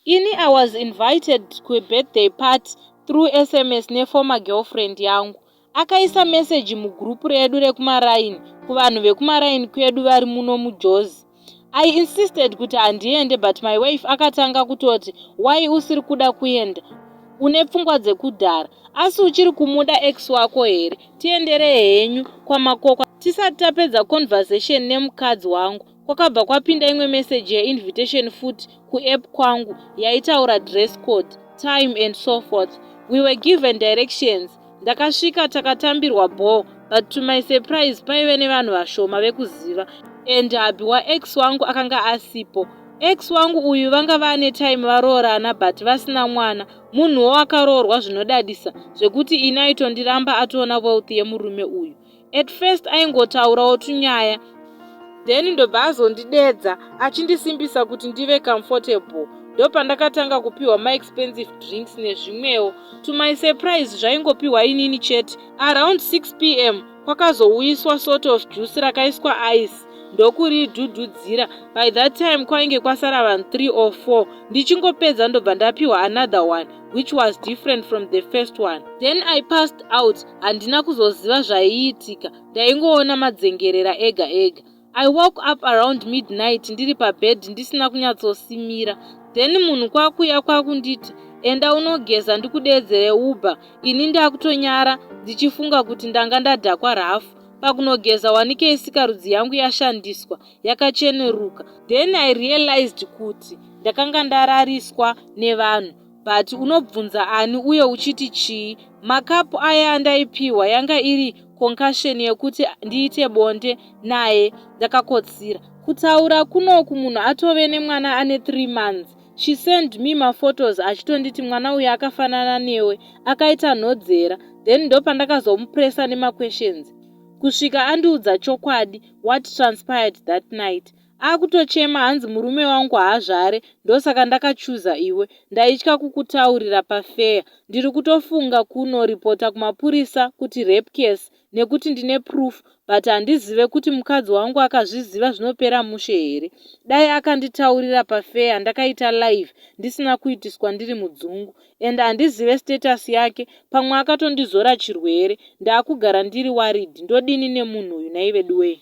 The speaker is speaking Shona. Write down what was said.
Ini I was invited to a birthday party through SMS neformer girlfriend yangu. Akaisa message mugrupu redu rekumaraini kuvanhu vekumaraini kwedu vari muno muJozi. I insisted kuti handiende, but my wife akatanga kutoti, why usiri kuda kuenda? Une pfungwa dzekudhara, asi uchiri kumuda ex wako here? Tiendere henyu kwamakokwa. Tisati tapedza conversation nemukadzi wangu, kwakabva kwapinda imwe message invitation futi kuapp kwangu yaitaura dress code, time and so forth. We were given directions. Ndakasvika takatambirwa ball, but to my surprise paive nevanhu vashoma vekuziva, and habi waex wangu akanga asipo. Ex wangu uyu vanga vane time varoorana but vasina mwana. Munhuwo akaroorwa zvinodadisa zvekuti ini aitondiramba atoona wealth yemurume uyu. At first aingotaurawo tunyaya, then ndobva azondidedza achindisimbisa kuti ndive comfortable. Ndopandakatanga kupiwa my expensive drinks nezvimwewo. To my surprise zvaingopiwa inini chete. Around 6 p.m. kwakazouyiswa sort of juice rakaiswa ice ndokuridhudhudzira. By that time kwainge kwasara vanhu 3 or 4. Ndichingopedza ndobva ndapiwa another one which was different from the first one. Then I passed out. Handina kuzoziva zvaiitika, ndaingoona madzengerera ega ega. I woke up around midnight ndiri pabed ndisina kunyatsosimira. Then munhu kwakuya kwakunditi, enda unogeza ndikudedzere Uber. Ini ndakutonyara ndichifunga kuti ndanga ndadhakwa rafu. Pakunogeza wanike sikarudzi yangu yashandiswa, yakacheneruka. Then I realized kuti ndakanga ndarariswa nevanhu. But unobvunza ani uye uchiti chii? Makapu aya andaipiwa yanga iri concussion yekuti ndiite bonde naye. Ndakakotsira. Kutaura kunoku munhu atove nemwana ane 3 months. She sent me maphotos achitonditi mwana uyu akafanana newe, akaita nhodzera. Then ndopandakazomupresa nemaquestions. Kusvika andiudza chokwadi, what transpired that night. Akutochema hanzi murume wangu haazvare, ndosaka ndakachuza iwe. Ndaitya kukutaurira pafair. Ndiri kutofunga kunoripota kumapurisa kuti rape case nekuti ndine proof, but handizive kuti mukadzi wangu akazviziva zvinopera mushe here. Dai akanditaurira pafair ndakaita live ndisina kuitiswa ndiri mudzungu, and handizive status yake, pamwe akatondizora chirwere. Ndakugara ndiri worried. Ndodini nemunhu uyu naive duwe.